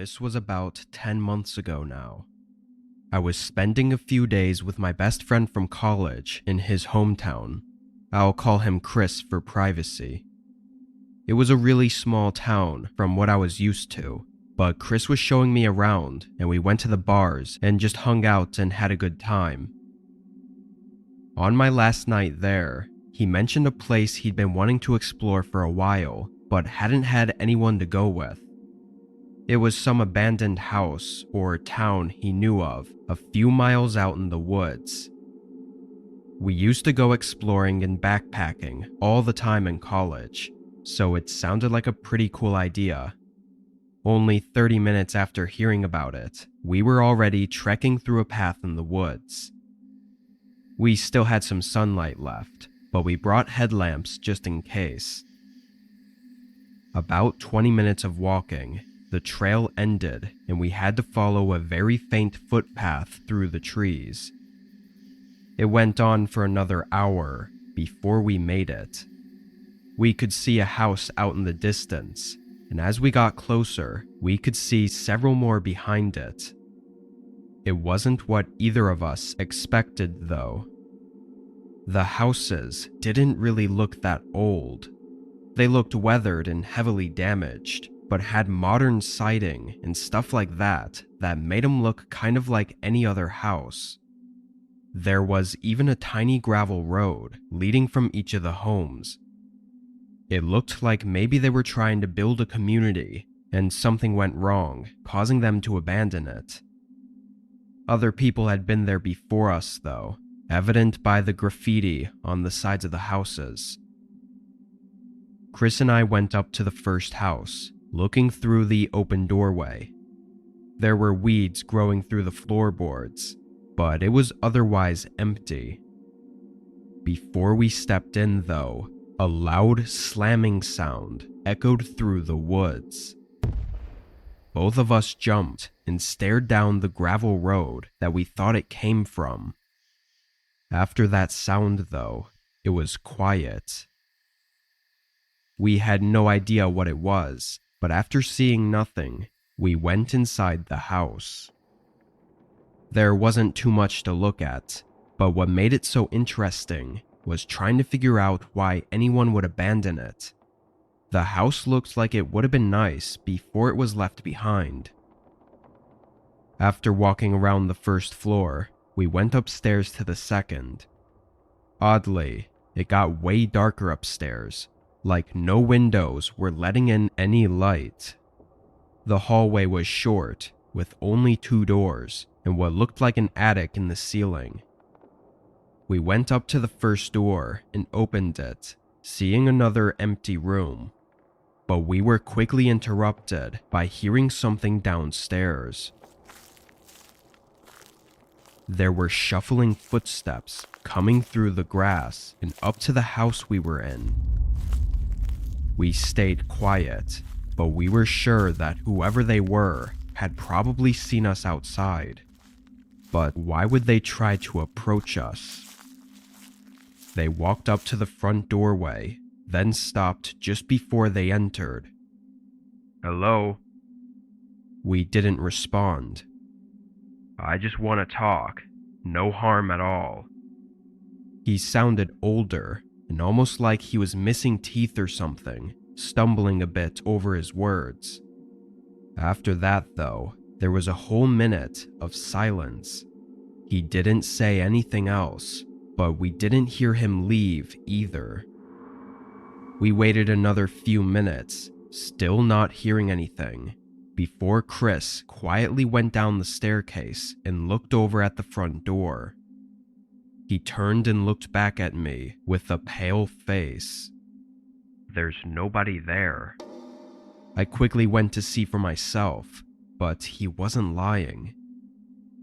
This was about 10 months ago now. I was spending a few days with my best friend from college in his hometown. I'll call him Chris for privacy. It was a really small town from what I was used to, but Chris was showing me around and we went to the bars and just hung out and had a good time. On my last night there, he mentioned a place he'd been wanting to explore for a while, but hadn't had anyone to go with. It was some abandoned house or town he knew of, a few miles out in the woods. We used to go exploring and backpacking all the time in college, so it sounded like a pretty cool idea. Only 30 minutes after hearing about it, we were already trekking through a path in the woods. We still had some sunlight left, but we brought headlamps just in case. About 20 minutes of walking, the trail ended and we had to follow a very faint footpath through the trees. It went on for another hour before we made it. We could see a house out in the distance, and as we got closer, we could see several more behind it. It wasn't what either of us expected, though. The houses didn't really look that old. They looked weathered and heavily damaged, but had modern siding and stuff like that made them look kind of like any other house. There was even a tiny gravel road leading from each of the homes. It looked like maybe they were trying to build a community and something went wrong, causing them to abandon it. Other people had been there before us, though, evident by the graffiti on the sides of the houses. Chris and I went up to the first house, looking through the open doorway. There were weeds growing through the floorboards, but it was otherwise empty. Before we stepped in, though, a loud slamming sound echoed through the woods. Both of us jumped and stared down the gravel road that we thought it came from. After that sound, though, it was quiet. We had no idea what it was, but after seeing nothing, we went inside the house. There wasn't too much to look at, but what made it so interesting was trying to figure out why anyone would abandon it. The house looked like it would have been nice before it was left behind. After walking around the first floor, we went upstairs to the second. Oddly, it got way darker upstairs, like no windows were letting in any light. The hallway was short, with only 2 doors, and what looked like an attic in the ceiling. We went up to the first door and opened it, seeing another empty room. But we were quickly interrupted by hearing something downstairs. There were shuffling footsteps coming through the grass and up to the house we were in. We stayed quiet, but we were sure that whoever they were had probably seen us outside. But why would they try to approach us? They walked up to the front doorway, then stopped just before they entered. "Hello?" We didn't respond. "I just want to talk. No harm at all." He sounded older and almost like he was missing teeth or something, stumbling a bit over his words. After that, though, there was a whole minute of silence. He didn't say anything else, but we didn't hear him leave either. We waited another few minutes, still not hearing anything, before Chris quietly went down the staircase and looked over at the front door. He turned and looked back at me with a pale face. "There's nobody there." I quickly went to see for myself, but he wasn't lying.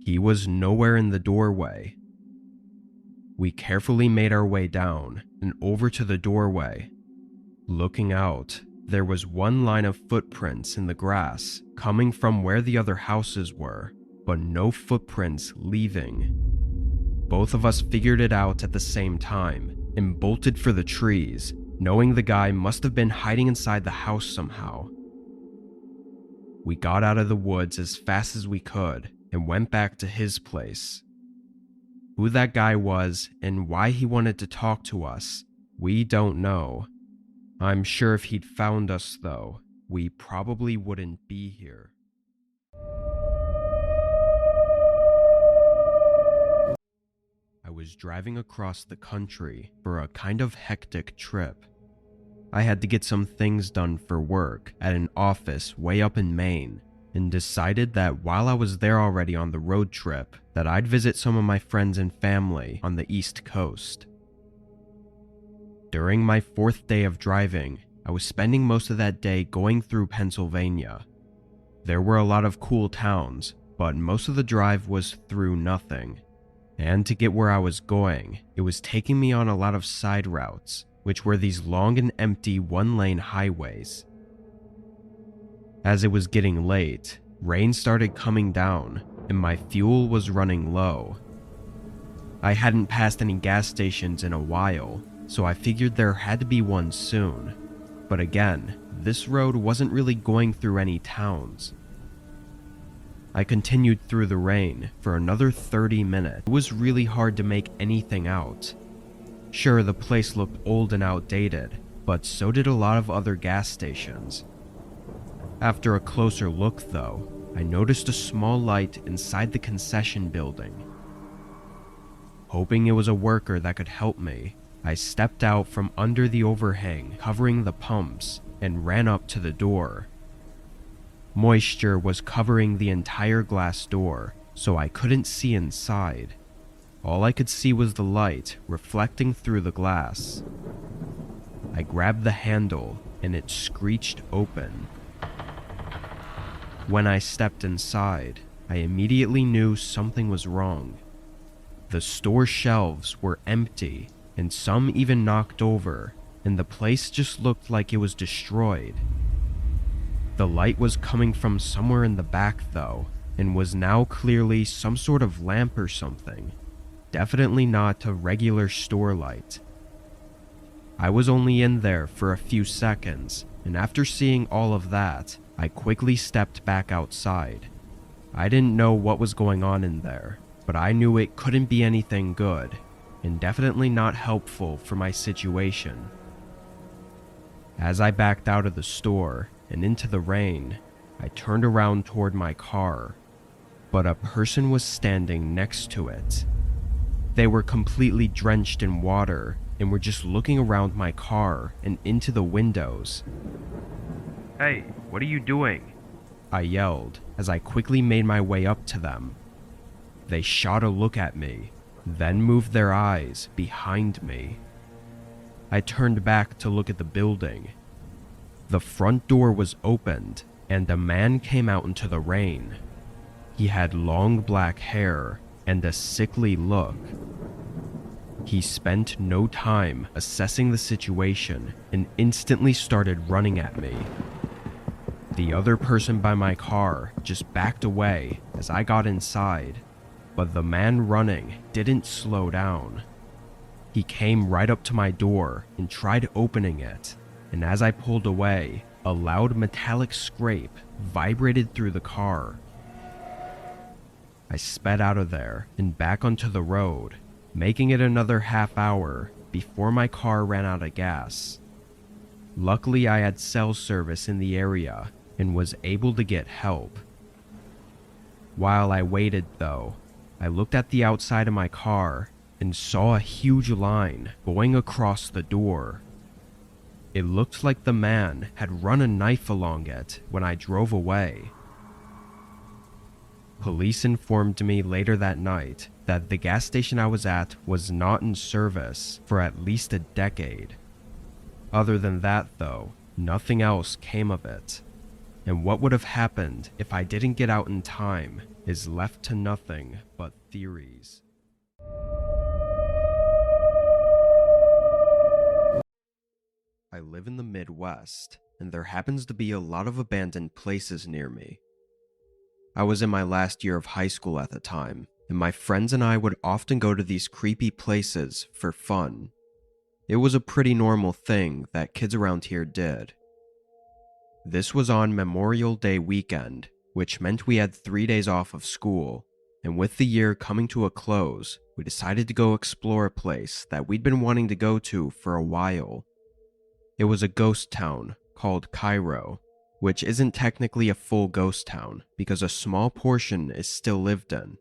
He was nowhere in the doorway. We carefully made our way down and over to the doorway. Looking out, there was one line of footprints in the grass coming from where the other houses were, but no footprints leaving. Both of us figured it out at the same time and bolted for the trees, knowing the guy must have been hiding inside the house somehow. We got out of the woods as fast as we could and went back to his place. Who that guy was and why he wanted to talk to us, we don't know. I'm sure if he'd found us though, we probably wouldn't be here. I was driving across the country for a kind of hectic trip. I had to get some things done for work at an office way up in Maine, and decided that while I was there already on the road trip, that I'd visit some of my friends and family on the East Coast. During my 4th day of driving, I was spending most of that day going through Pennsylvania. There were a lot of cool towns, but most of the drive was through nothing. And to get where I was going, it was taking me on a lot of side routes, which were these long and empty one-lane highways. As it was getting late, rain started coming down, and my fuel was running low. I hadn't passed any gas stations in a while, so I figured there had to be one soon. But again, this road wasn't really going through any towns. I continued through the rain for another 30 minutes. It was really hard to make anything out. Sure, the place looked old and outdated, but so did a lot of other gas stations. After a closer look though, I noticed a small light inside the concession building. Hoping it was a worker that could help me, I stepped out from under the overhang covering the pumps and ran up to the door. Moisture was covering the entire glass door, so I couldn't see inside. All I could see was the light reflecting through the glass. I grabbed the handle and it screeched open. When I stepped inside, I immediately knew something was wrong. The store shelves were empty and some even knocked over, and the place just looked like it was destroyed. The light was coming from somewhere in the back though, and was now clearly some sort of lamp or something. Definitely not a regular store light. I was only in there for a few seconds, and after seeing all of that, I quickly stepped back outside. I didn't know what was going on in there, but I knew it couldn't be anything good, and definitely not helpful for my situation. As I backed out of the store and into the rain, I turned around toward my car, but a person was standing next to it. They were completely drenched in water and were just looking around my car and into the windows. "Hey, what are you doing?" I yelled as I quickly made my way up to them. They shot a look at me, then moved their eyes behind me. I turned back to look at the building. The front door was opened, and a man came out into the rain. He had long black hair and a sickly look. He spent no time assessing the situation and instantly started running at me. The other person by my car just backed away as I got inside, but the man running didn't slow down. He came right up to my door and tried opening it, and as I pulled away, a loud metallic scrape vibrated through the car. I sped out of there and back onto the road, making it another half hour before my car ran out of gas. Luckily, I had cell service in the area and was able to get help. While I waited though, I looked at the outside of my car and saw a huge line going across the door. It looked like the man had run a knife along it when I drove away. Police informed me later that night that the gas station I was at was not in service for at least a decade. Other than that though, nothing else came of it. And what would have happened if I didn't get out in time is left to nothing but theories. I live in the Midwest, and there happens to be a lot of abandoned places near me. I was in my last year of high school at the time, and my friends and I would often go to these creepy places for fun. It was a pretty normal thing that kids around here did. This was on Memorial Day weekend, which meant we had 3 days off of school, and with the year coming to a close, we decided to go explore a place that we'd been wanting to go to for a while. It was a ghost town called Cairo, which isn't technically a full ghost town because a small portion is still lived in.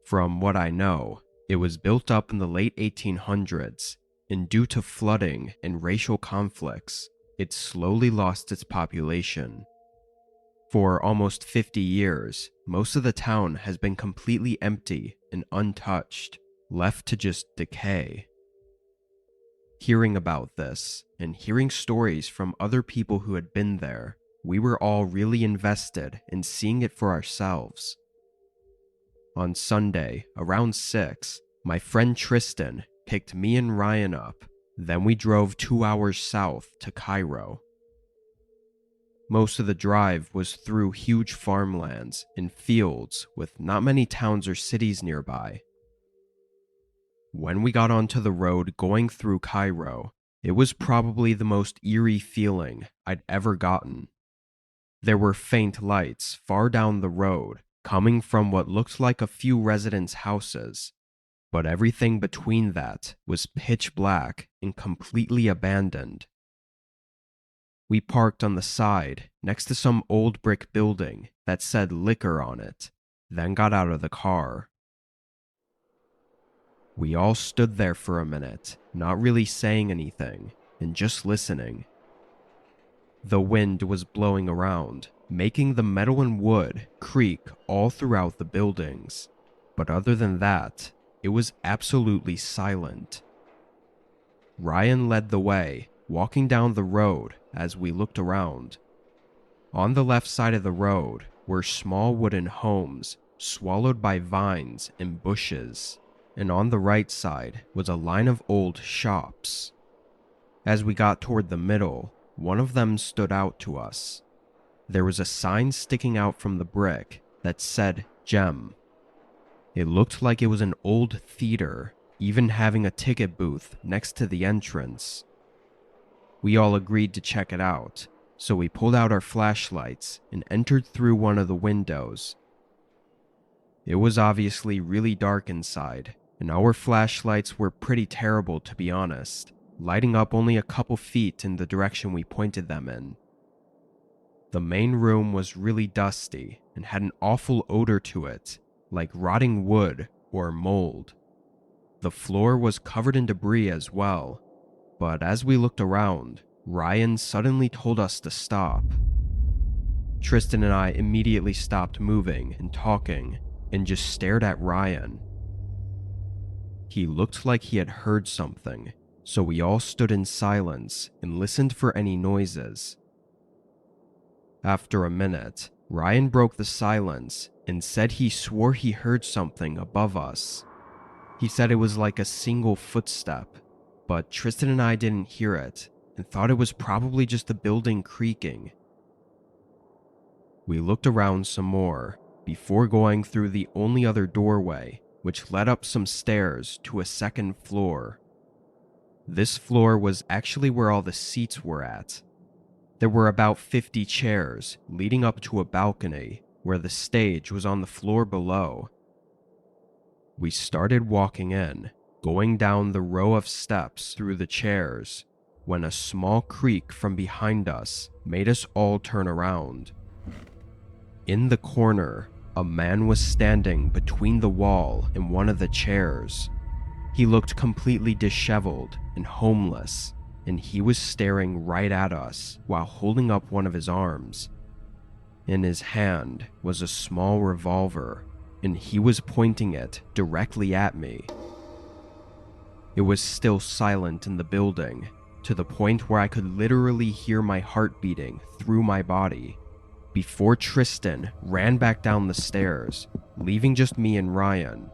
From what I know, it was built up in the late 1800s, and due to flooding and racial conflicts, it slowly lost its population. For almost 50 years, most of the town has been completely empty and untouched, left to just decay. Hearing about this, and hearing stories from other people who had been there, we were all really invested in seeing it for ourselves. On Sunday, around 6, my friend Tristan picked me and Ryan up, then we drove 2 hours south to Cairo. Most of the drive was through huge farmlands and fields with not many towns or cities nearby. When we got onto the road going through Cairo, it was probably the most eerie feeling I'd ever gotten. There were faint lights far down the road, coming from what looked like a few residents' houses, but everything between that was pitch black and completely abandoned. We parked on the side next to some old brick building that said liquor on it, then got out of the car. We all stood there for a minute, not really saying anything, and just listening. The wind was blowing around, making the metal and wood creak all throughout the buildings, but other than that, it was absolutely silent. Ryan led the way, walking down the road as we looked around. On the left side of the road were small wooden homes swallowed by vines and bushes, and on the right side was a line of old shops. As we got toward the middle, one of them stood out to us. There was a sign sticking out from the brick that said Gem. It looked like it was an old theater, even having a ticket booth next to the entrance. We all agreed to check it out, so we pulled out our flashlights and entered through one of the windows. It was obviously really dark inside, and our flashlights were pretty terrible to be honest, lighting up only a couple feet in the direction we pointed them in. The main room was really dusty and had an awful odor to it, like rotting wood or mold. The floor was covered in debris as well, but as we looked around, Ryan suddenly told us to stop. Tristan and I immediately stopped moving and talking and just stared at Ryan. He looked like he had heard something, so we all stood in silence and listened for any noises. After a minute, Ryan broke the silence and said he swore he heard something above us. He said it was like a single footstep, but Tristan and I didn't hear it and thought it was probably just the building creaking. We looked around some more before going through the only other doorway, which led up some stairs to a second floor. This floor was actually where all the seats were at. There were about 50 chairs leading up to a balcony where the stage was on the floor below. We started walking in, going down the row of steps through the chairs, when a small creak from behind us made us all turn around. In the corner, a man was standing between the wall and one of the chairs. He looked completely disheveled and homeless, and he was staring right at us while holding up one of his arms. In his hand was a small revolver, and he was pointing it directly at me. It was still silent in the building, to the point where I could literally hear my heart beating through my body, before Tristan ran back down the stairs, leaving just me and Ryan.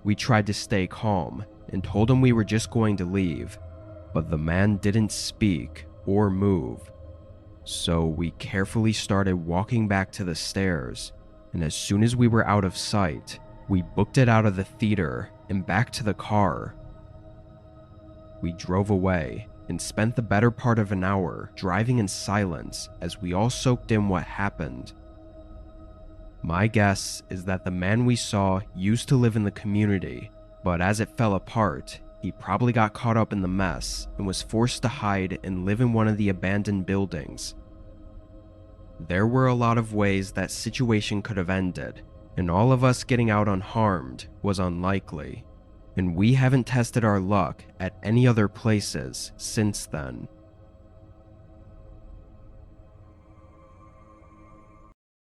We tried to stay calm and told him we were just going to leave, but the man didn't speak or move. So we carefully started walking back to the stairs, and as soon as we were out of sight, we booked it out of the theater and back to the car. We drove away, and spent the better part of an hour driving in silence as we all soaked in what happened. My guess is that the man we saw used to live in the community, but as it fell apart, he probably got caught up in the mess and was forced to hide and live in one of the abandoned buildings. There were a lot of ways that situation could have ended, and all of us getting out unharmed was unlikely, and we haven't tested our luck at any other places since then.